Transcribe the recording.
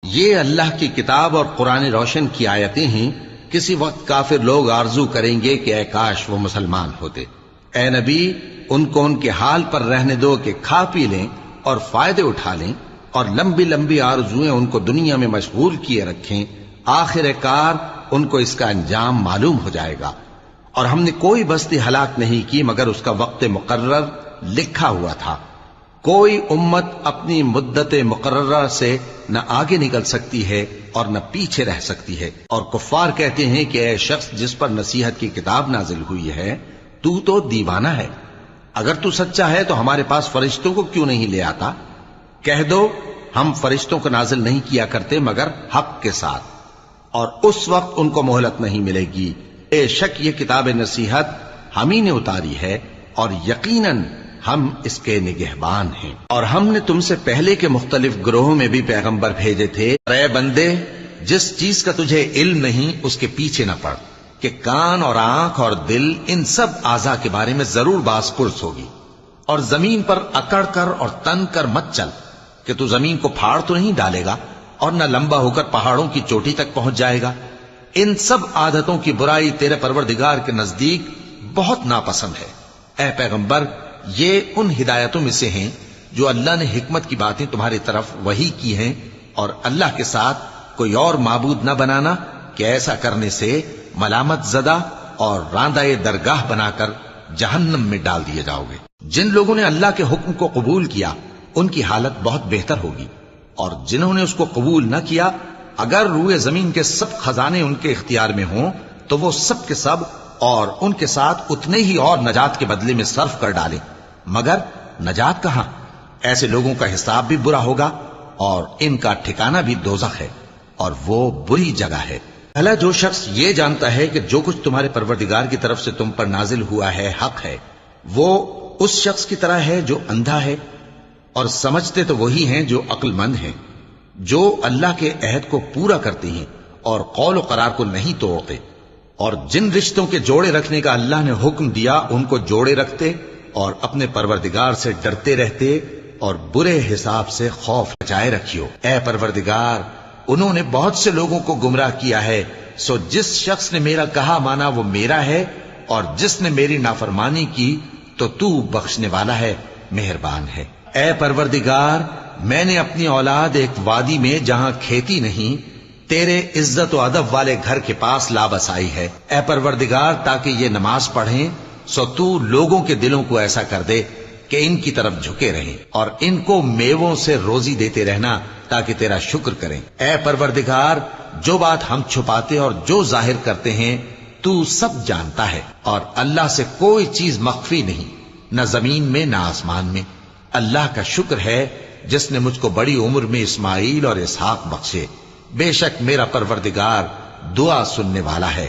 یہ اللہ کی کتاب اور قرآن روشن کی آیتیں ہیں۔ کسی وقت کافر لوگ آرزو کریں گے کہ اے کاش وہ مسلمان ہوتے۔ اے نبی، ان کو ان کے حال پر رہنے دو کہ کھا پی لیں اور فائدے اٹھا لیں، اور لمبی لمبی آرزویں ان کو دنیا میں مشغول کیے رکھیں۔ آخر کار ان کو اس کا انجام معلوم ہو جائے گا۔ اور ہم نے کوئی بستی ہلاک نہیں کی مگر اس کا وقت مقرر لکھا ہوا تھا۔ کوئی امت اپنی مدت مقررہ سے نہ آگے نکل سکتی ہے اور نہ پیچھے رہ سکتی ہے۔ اور کفار کہتے ہیں کہ اے شخص جس پر نصیحت کی کتاب نازل ہوئی ہے، تو دیوانہ ہے۔ اگر تو سچا ہے تو ہمارے پاس فرشتوں کو کیوں نہیں لے آتا؟ کہہ دو ہم فرشتوں کو نازل نہیں کیا کرتے مگر حق کے ساتھ، اور اس وقت ان کو مہلت نہیں ملے گی۔ بے شک یہ کتاب نصیحت ہم ہی نے اتاری ہے، اور یقیناً ہم اس کے نگہبان ہیں۔ اور ہم نے تم سے پہلے کے مختلف گروہوں میں بھی پیغمبر بھیجے تھے۔ اے بندے، جس چیز کا تجھے علم نہیں اس کے پیچھے نہ پڑ، کہ کان اور آنکھ اور دل ان سب اعضاء کے بارے میں ضرور باز پرس ہوگی۔ اور زمین پر اکڑ کر اور تن کر مت چل، کہ تو زمین کو پھاڑ تو نہیں ڈالے گا اور نہ لمبا ہو کر پہاڑوں کی چوٹی تک پہنچ جائے گا۔ ان سب عادتوں کی برائی تیرے پروردگار کے نزدیک بہت ناپسند ہے۔ اے پیغمبر، یہ ان ہدایتوں میں سے ہیں جو اللہ نے حکمت کی باتیں تمہاری طرف وحی کی ہیں، اور اللہ کے ساتھ کوئی اور معبود نہ بنانا، کہ ایسا کرنے سے ملامت زدہ اور راندہ درگاہ بنا کر جہنم میں ڈال دیے جاؤ گے۔ جن لوگوں نے اللہ کے حکم کو قبول کیا ان کی حالت بہت بہتر ہوگی، اور جنہوں نے اس کو قبول نہ کیا، اگر روئے زمین کے سب خزانے ان کے اختیار میں ہوں تو وہ سب کے سب اور ان کے ساتھ اتنے ہی اور نجات کے بدلے میں صرف کر ڈالیں، مگر نجات کہاں؟ ایسے لوگوں کا حساب بھی برا ہوگا اور ان کا ٹھکانہ بھی دوزخ ہے، اور وہ بری جگہ ہے۔ بھلا جو شخص یہ جانتا ہے کہ جو کچھ تمہارے پروردگار کی طرف سے تم پر نازل ہوا ہے حق ہے، وہ اس شخص کی طرح ہے جو اندھا ہے، اور سمجھتے تو وہی ہیں جو عقل مند ہیں، جو اللہ کے عہد کو پورا کرتے ہیں اور قول و قرار کو نہیں توڑتے، اور جن رشتوں کے جوڑے رکھنے کا اللہ نے حکم دیا ان کو جوڑے رکھتے، اور اپنے پروردگار سے ڈرتے رہتے، اور برے حساب سے خوف بچائے رکھیو۔ اے پروردگار، انہوں نے بہت سے لوگوں کو گمراہ کیا ہے، سو جس شخص نے میرا کہا مانا وہ میرا ہے، اور جس نے میری نافرمانی کی تو بخشنے والا ہے، مہربان ہے۔ اے پروردگار، میں نے اپنی اولاد ایک وادی میں جہاں کھیتی نہیں، تیرے عزت و ادب والے گھر کے پاس لا بسائی ہے۔ اے پروردگار، تاکہ یہ نماز پڑھیں، سو تو لوگوں کے دلوں کو ایسا کر دے کہ ان کی طرف جھکے رہیں، اور ان کو میووں سے روزی دیتے رہنا تاکہ تیرا شکر کریں۔ اے پروردگار، جو بات ہم چھپاتے اور جو ظاہر کرتے ہیں تو سب جانتا ہے، اور اللہ سے کوئی چیز مخفی نہیں، نہ زمین میں نہ آسمان میں۔ اللہ کا شکر ہے جس نے مجھ کو بڑی عمر میں اسماعیل اور اسحاق بخشے۔ بے شک میرا پروردگار دعا سننے والا ہے۔